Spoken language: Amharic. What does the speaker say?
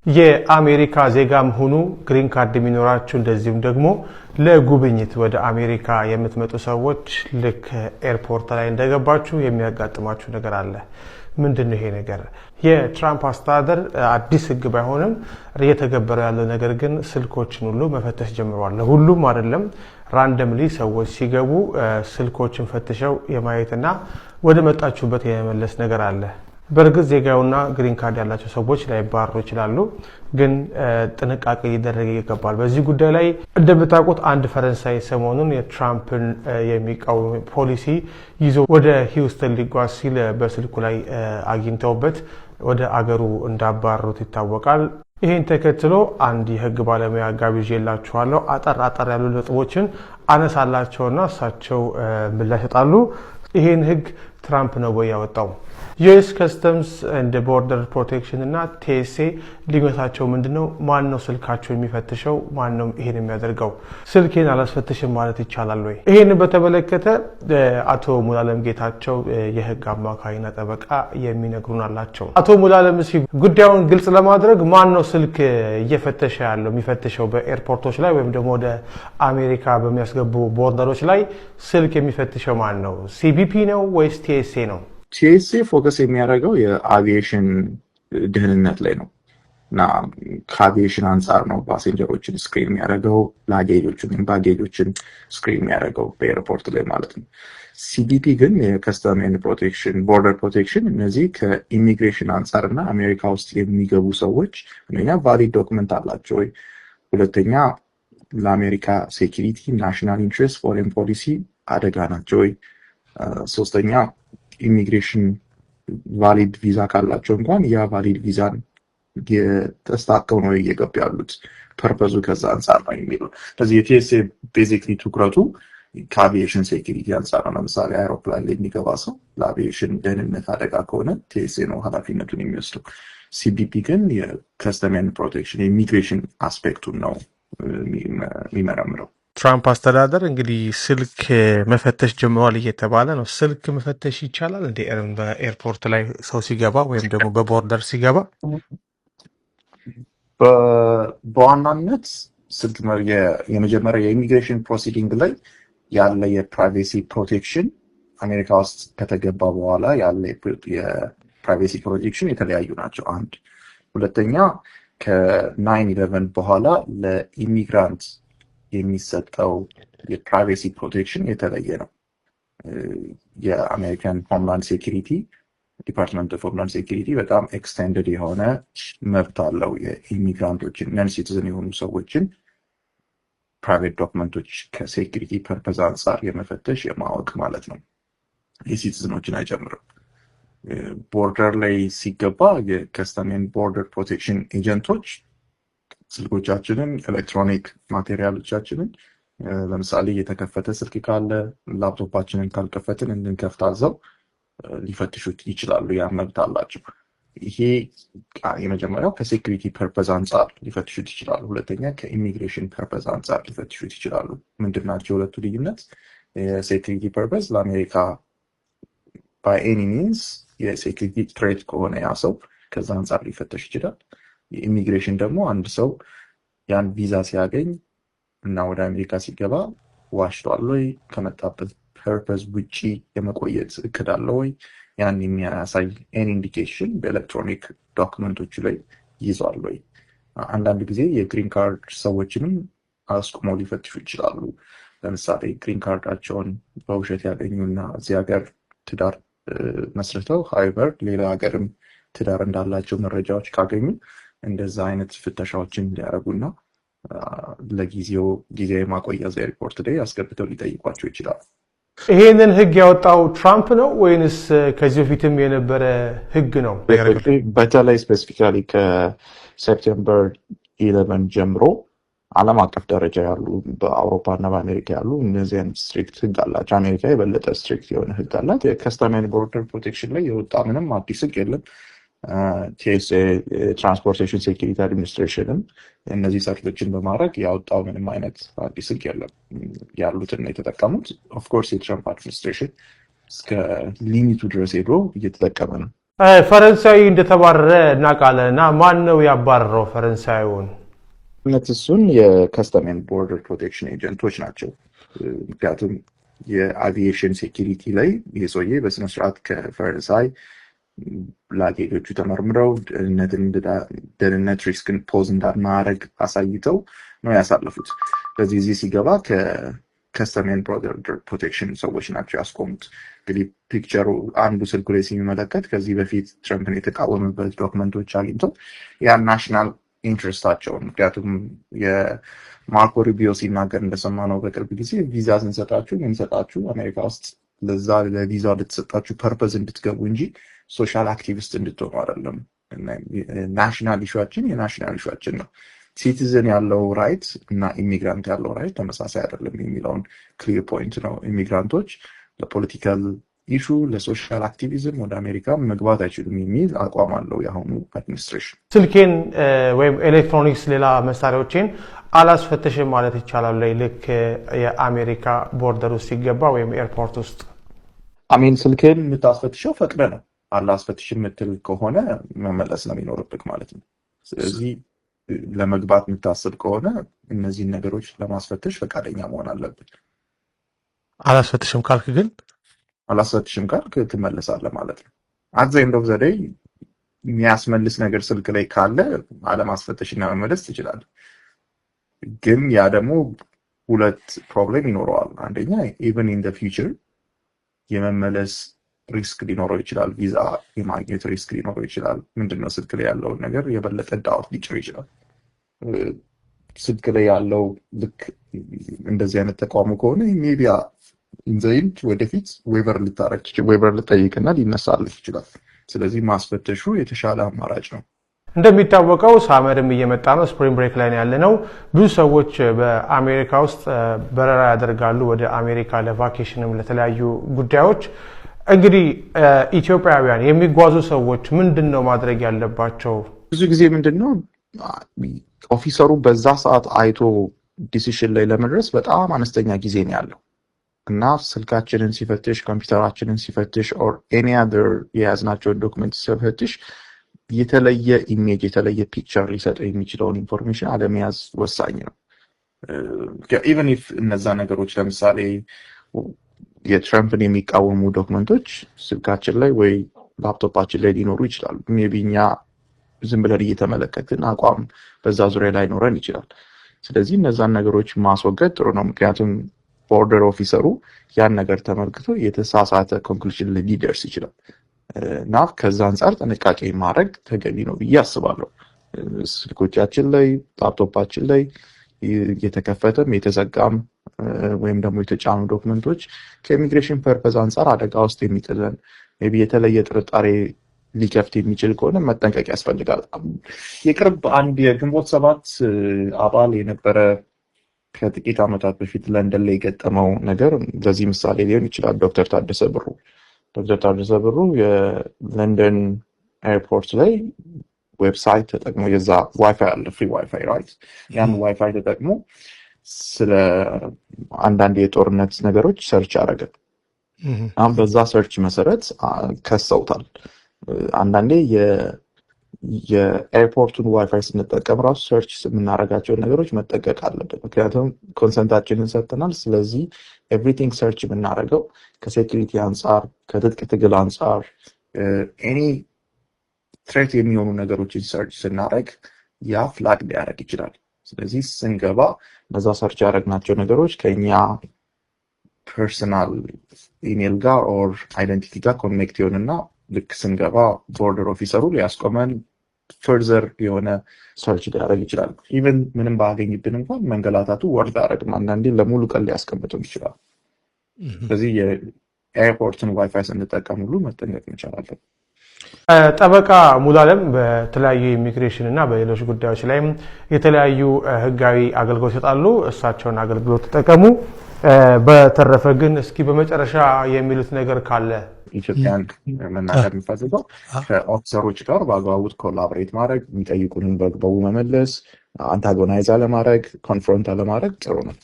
የአሜሪካ ዜጋም ሆኑ ግሪን ካርድ የሚኖራችሁ እንደዚሁም ደግሞ ለጉብኝት ወደ አሜሪካ የምትመጡ ሰዎች ልክ ኤርፖርት ላይ እንደገባችሁ የሚያጋጥማችሁ ነገር አለ። ምንድነው ይሄ ነገር? የትራምፕ አስተዳደር አዲስ ህግ ባይሆንም እየተገበረ ያለው ነገር ግን ስልኮችን ሁሉ መፈተሽ ጀምሯል። ሁሉም አይደለም፣ ራንደምሊ ሰዎች ሲገቡ ስልኮችን ፈትሸው የማየትና ወደ መጣችሁበት የመመለስ ነገር አለ። በርግጥ ዜጋውና ግሪን ካርድ ያላቸው ሰዎች ላይባረሩ ይችላሉ፣ ግን ጥንቃቄ ሊደረግ ይገባል። በዚህ ጉዳይ ላይ እንደምታውቁት አንድ ፈረንሳይ ሰሞኑን የትራምፕን የሚቃወም ፖሊሲ ይዞ ወደ ሂውስተን ሊጓዝ ሲል በስልኩ ላይ አግኝተውበት ወደ አገሩ እንዳባረሩት ይታወቃል። ይህን ተከትሎ አንድ የህግ ባለሙያ ጋብዤላችኋለሁ። አጠር ያሉ ነጥቦችን አነሳላቸውና እሳቸው ምላሽ ይሰጣሉ። ይህን ህግ ትራምፕ ነው ወይ ያወጣው? ዩኤስ ከስተምስ እንደ ቦርደር ፕሮቴክሽን እና ቲኤስኤ ልዩነታቸው ምንድነው? ማን ነው ስልካቸው የሚፈትሸው? ማን ነው ይሄን የሚያደርገው? ስልኬን አላስፈትሽም ማለት ይቻላል ወይ? ይሄን በተመለከተ አቶ ሙሉዓለም ጌታቸው የህግ አማካሪና ጠበቃ የሚነግሩን አላቸው። አቶ ሙሉዓለም ጉዳዩን ግልጽ ለማድረግ ማን ነው ስልክ እየፈተሸ ያለው? የሚፈትሸው በኤርፖርቶች ላይ ወይም ደግሞ ወደ አሜሪካ በሚያስገቡ ቦርደሮች ላይ ስልክ የሚፈትሸው ማን ነው? ሲቢፒ ነው ወይስ ቲኤስኤ ነው? ቲኤስኤ ፎከስ የሚያደርገው የአቪዬሽን ደህንነት ላይ ነው እና ከአቪዬሽን አንጻር ነው ፓሴንጀሮችን ስክሪን የሚያደርገው፣ ባጌጆችን ስክሪን የሚያደርገው በኤርፖርት ላይ ማለት ነው። ሲቢፒ ግን የከስተም ኤንድ ፕሮቴክሽን፣ ቦርደር ፕሮቴክሽን፣ እነዚህ ከኢሚግሬሽን አንጻር እና አሜሪካ ውስጥ የሚገቡ ሰዎች አንደኛ ቫሊድ ዶክመንት አላቸው ወይ፣ ሁለተኛ ለአሜሪካ ሴኪሪቲ፣ ናሽናል ኢንትረስት፣ ፎሬን ፖሊሲ አደጋ ናቸው ወይ፣ ሶስተኛ ኢሚግሬሽን ቫሊድ ቪዛ ካላቸው እንኳን ያ ቫሊድ ቪዛን የተስተካከሉ ነው እየገቡ ያሉት፣ ፐርፐዙ ከዛ አንጻር ነው የሚለው። ስለዚህ የቲኤስኤ ቤዚክሊ ትኩረቱ ከአቪዬሽን ሴኪሪቲ አንጻር ነው። ለምሳሌ አይሮፕላን ላይ የሚገባ ሰው ለአቪዬሽን ደህንነት አደጋ ከሆነ ቲኤስኤ ነው ኃላፊነቱን የሚወስደው። ሲቢፒ ግን የከስተም ኤንድ ፕሮቴክሽን የኢሚግሬሽን አስፔክቱን ነው የሚመረምረው። ትራምፕ አስተዳደር እንግዲህ ስልክ መፈተሽ ጀምሯል እየተባለ ነው። ስልክ መፈተሽ ይቻላል እንደ በኤርፖርት ላይ ሰው ሲገባ ወይም ደግሞ በቦርደር ሲገባ? በዋናነት ስልክ የመጀመሪያ የኢሚግሬሽን ፕሮሲዲንግ ላይ ያለ የፕራይቬሲ ፕሮቴክሽን አሜሪካ ውስጥ ከተገባ በኋላ ያለ የፕራይቬሲ ፕሮቴክሽን የተለያዩ ናቸው። አንድ ሁለተኛ ከ9/11 በኋላ ለኢሚግራንት የሚሰጠው የፕራይቬሲ ፕሮቴክሽን የተለየ ነው። የአሜሪካን ሆምላንድ ሴኪሪቲ ዲፓርትመንት ኦፍ ሆምላንድ ሴኪሪቲ በጣም ኤክስቴንድድ የሆነ መብት አለው የኢሚግራንቶችን ነን ሲቲዝን የሆኑ ሰዎችን ፕራይቬት ዶክመንቶች ከሴኪሪቲ ፐርፐዝ አንጻር የመፈተሽ የማወቅ ማለት ነው። የሲቲዝኖችን አይጨምርም። ቦርደር ላይ ሲገባ የከስተም ኤንድ ቦርደር ፕሮቴክሽን ኤጀንቶች ስልኮቻችንን፣ ኤሌክትሮኒክ ማቴሪያሎቻችንን ለምሳሌ የተከፈተ ስልክ ካለ ላፕቶፓችንን ካልከፈትን እንድንከፍት አዘው ሊፈትሹት ይችላሉ። ያ መብት አላቸው። ይሄ የመጀመሪያው ከሴኩሪቲ ፐርፐዝ አንጻር ሊፈትሹት ይችላሉ። ሁለተኛ ከኢሚግሬሽን ፐርፐዝ አንጻር ሊፈትሹት ይችላሉ። ምንድን ናቸው የሁለቱ ልዩነት? የሴኩሪቲ ፐርፐዝ ለአሜሪካ ባይ ኤኒ ሚንስ የሴኩሪቲ ትሬት ከሆነ ያ ሰው ከዛ አንጻር ሊፈተሽ ይችላል። የኢሚግሬሽን ደግሞ አንድ ሰው ያን ቪዛ ሲያገኝ እና ወደ አሜሪካ ሲገባ ዋሽቷል ወይ፣ ከመጣበት ፐርፐዝ ውጪ የመቆየት እቅድ አለ ወይ፣ ያን የሚያሳይ ኤኒ ኢንዲኬሽን በኤሌክትሮኒክ ዶክመንቶቹ ላይ ይዟል ወይ። አንዳንድ ጊዜ የግሪን ካርድ ሰዎችንም አስቁመው ሊፈትሹ ይችላሉ። ለምሳሌ ግሪን ካርዳቸውን በውሸት ያገኙና እዚህ ሀገር ትዳር መስርተው ሃይበር ሌላ ሀገርም ትዳር እንዳላቸው መረጃዎች ካገኙ እንደዛ አይነት ፍተሻዎችን ሊያደርጉና ለጊዜው ጊዜያዊ ማቆያ ኤርፖርት ላይ አስገብተው ሊጠይቋቸው ይችላሉ። ይሄንን ህግ ያወጣው ትራምፕ ነው ወይንስ ከዚህ በፊትም የነበረ ህግ ነው? በተለይ ስፔሲፊካሊ ከሴፕቴምበር 11 ጀምሮ ዓለም አቀፍ ደረጃ ያሉ በአውሮፓ እና በአሜሪካ ያሉ እነዚህ አይነት ስትሪክት ህግ አላቸው። አሜሪካ የበለጠ ስትሪክት የሆነ ህግ አላት። የከስተም ኤንድ ቦርደር ፕሮቴክሽን ላይ የወጣ ምንም አዲስ ህግ የለም። ቲኤስኤ ትራንስፖርቴሽን ሴኪሪቲ አድሚኒስትሬሽንም እነዚህ ሰርቶችን በማድረግ ያወጣው ምንም አይነት አዲስ ህግ የለም። ያሉትን የተጠቀሙት ኦፍኮርስ የትራምፕ አድሚኒስትሬሽን እስከ ሊሚቱ ድረስ ሄዶ እየተጠቀመ ነው። ፈረንሳይ እንደተባረረ እናውቃለንና ማን ነው ያባረረው ፈረንሳዩን? እሱን የከስተም ኤንድ ቦርደር ፕሮቴክሽን ኤጀንቶች ናቸው። ምክንያቱም የአቪዬሽን ሴኪሪቲ ላይ ይህ ሰውዬ በስነስርዓት ከፈረንሳይ ላጌጆቹ ተመርምረው ደህንነት ሪስክን ፖዝ እንዳማረግ አሳይተው ነው ያሳለፉት። በዚህ ጊዜ ሲገባ ከከስተም ኤንድ ቦርደር ፕሮቴክሽን ሰዎች ናቸው ያስቆሙት። እንግዲህ ፒክቸሩ አንዱ ስልኩ ላይ ሲመለከት ከዚህ በፊት ትረምፕን የተቃወመበት ዶክመንቶች አግኝተው ያ ናሽናል ኢንትረስታቸውን ምክንያቱም የማርኮ ሩቢዮ ሲናገር እንደሰማነው በቅርብ ጊዜ ቪዛ ስንሰጣችሁ የምንሰጣችሁ አሜሪካ ውስጥ ለዛ ለቪዛ ልትሰጣችሁ ፐርፐዝ እንድትገቡ እንጂ ሶሻል አክቲቪስት እንድትሆኑ አይደለም። ናሽናል ኢሹዋችን የናሽናል ኢሹዋችን ነው። ሲቲዝን ያለው ራይት እና ኢሚግራንት ያለው ራይት ተመሳሳይ አይደለም የሚለውን ክሊር ፖይንት ነው። ኢሚግራንቶች ለፖለቲካል ኢሹ ለሶሻል አክቲቪዝም ወደ አሜሪካ መግባት አይችሉም የሚል አቋም አለው የአሁኑ አድሚኒስትሬሽን። ስልኬን ወይም ኤሌክትሮኒክስ ሌላ መሳሪያዎችን አላስፈተሽም ማለት ይቻላል ላይ ልክ የአሜሪካ ቦርደር ውስጥ ሲገባ ወይም ኤርፖርት ውስጥ? አሜን ስልክን የምታስፈትሸው ፈቅደ ነው። አላስፈትሽ የምትል ከሆነ መመለስ ነው የሚኖርብህ ማለት ነው። ስለዚህ ለመግባት የምታስብ ከሆነ እነዚህን ነገሮች ለማስፈተሽ ፈቃደኛ መሆን አለብን። አላስፈትሽም ካልክ ግን አላስፈትሽም ካልክ ትመለሳለህ ማለት ነው። አት ኤንድ ኦፍ ዘ ዴይ የሚያስመልስ ነገር ስልክ ላይ ካለ አለማስፈተሽና መመለስ ትችላለህ። ግን ያ ደግሞ ሁለት ፕሮብሌም ይኖረዋል። አንደኛ ኢቨን ኢን ዘ ፊውቸር የመመለስ ሪስክ ሊኖረው ይችላል። ቪዛ የማግኘት ሪስክ ሊኖረው ይችላል። ምንድነው ስልክ ላይ ያለውን ነገር የበለጠ ዳውት ሊጭር ይችላል። ስልክ ላይ ያለው ልክ እንደዚህ አይነት ተቋሙ ከሆነ ሜቢ ኢንዘይንድ ወደፊት ዌቨር ልጠይቅና ሊነሳልህ ይችላል። ስለዚህ ማስፈተሹ የተሻለ አማራጭ ነው። እንደሚታወቀው ሳመርም እየመጣ ነው። ስፕሪንግ ብሬክ ላይ ያለ ነው። ብዙ ሰዎች በአሜሪካ ውስጥ በረራ ያደርጋሉ ወደ አሜሪካ ለቫኬሽንም ለተለያዩ ጉዳዮች። እንግዲህ ኢትዮጵያውያን የሚጓዙ ሰዎች ምንድን ነው ማድረግ ያለባቸው? ብዙ ጊዜ ምንድን ነው ኦፊሰሩ በዛ ሰዓት አይቶ ዲሲሽን ላይ ለመድረስ በጣም አነስተኛ ጊዜ ነው ያለው እና ስልካችንን ሲፈትሽ፣ ኮምፒውተራችንን ሲፈትሽ ኦር ኤኒ አዘር የያዝናቸውን ዶክመንት ሲፈትሽ የተለየ ኢሜጅ የተለየ ፒክቸር ሊሰጠው የሚችለውን ኢንፎርሜሽን አለመያዝ ወሳኝ ነው። ኢቨን ኢፍ እነዛ ነገሮች ለምሳሌ የትራምፕን የሚቃወሙ ዶክመንቶች ስልካችን ላይ ወይ ላፕቶፓችን ላይ ሊኖሩ ይችላሉ። ሜቢ እኛ ዝም ብለን እየተመለከትን አቋም በዛ ዙሪያ ላይ ኖረን ይችላል። ስለዚህ እነዛን ነገሮች ማስወገድ ጥሩ ነው። ምክንያቱም ቦርደር ኦፊሰሩ ያን ነገር ተመልክቶ የተሳሳተ ኮንክሉዥን ሊደርስ ይችላል እና ከዛ አንጻር ጥንቃቄ ማድረግ ተገቢ ነው ብዬ አስባለሁ። ስልኮቻችን ላይ ላፕቶፓችን ላይ የተከፈተም የተዘጋም ወይም ደግሞ የተጫኑ ዶክመንቶች ከኢሚግሬሽን ፐርፐዝ አንጻር አደጋ ውስጥ የሚጥለን ሜይ ቢ የተለየ ጥርጣሬ ሊከፍት የሚችል ከሆነ መጠንቀቅ ያስፈልጋል። የቅርብ አንድ የግንቦት ሰባት አባል የነበረ ከጥቂት ዓመታት በፊት ለንደን ላይ የገጠመው ነገር ለዚህ ምሳሌ ሊሆን ይችላል። ዶክተር ታደሰ ብሩ የለንደን ኤርፖርት ላይ ዌብሳይት ተጠቅሞ የዛ ዋይፋይ አለ ፍሪ ዋይፋይ ራይት ያን ዋይፋይ ተጠቅሞ ስለ አንዳንድ የጦርነት ነገሮች ሰርች አደረገ። አሁን በዛ ሰርች መሰረት ከሰውታል። አንዳንዴ የኤርፖርቱን ዋይፋይ ስንጠቀም ራሱ ሰርች የምናደርጋቸውን ነገሮች መጠቀቅ አለብን። ምክንያቱም ኮንሰንታችንን ሰጥተናል። ስለዚህ ኤቭሪቲንግ ሰርች የምናደርገው ከሴኪሪቲ አንጻር፣ ከትጥቅ ትግል አንጻር ኤኒ ትሬት የሚሆኑ ነገሮችን ሰርች ስናደርግ ያ ፍላግ ሊያደርግ ይችላል። ስለዚህ ስንገባ እነዛ ሰርች ያደረግናቸው ነገሮች ከኛ ፐርሰናል ኢሜል ጋር ኦር አይደንቲቲ ጋር ኮኔክት ይሆንና ልክ ስንገባ ቦርደር ኦፊሰሩ ሊያስቆመን ፈርዘር የሆነ ሰርች ሊያደርግ ይችላል። ኢቨን ምንም ባገኝብን እንኳን መንገላታቱ ወርድ አያደርግም። አንዳንዴ ለሙሉ ቀን ሊያስቀምጥም ይችላል። ስለዚህ የኤርፖርትን ዋይፋይ ስንጠቀም ሁሉ መጠንቀቅ እንችላለን። ጠበቃ ሙሉዓለም በተለያዩ ኢሚግሬሽን እና በሌሎች ጉዳዮች ላይም የተለያዩ ህጋዊ አገልግሎት ይሰጣሉ። እሳቸውን አገልግሎት ተጠቀሙ። በተረፈ ግን እስኪ በመጨረሻ የሚሉት ነገር ካለ? ኢትዮጵያን መናገር የሚፈልገው ከኦፊሰሮች ጋር በአግባቡ ኮላቦሬት ማድረግ፣ የሚጠይቁንን በአግባቡ መመለስ፣ አንታጎናይዝ አለማድረግ፣ ኮንፍሮንት አለማድረግ ጥሩ ነው።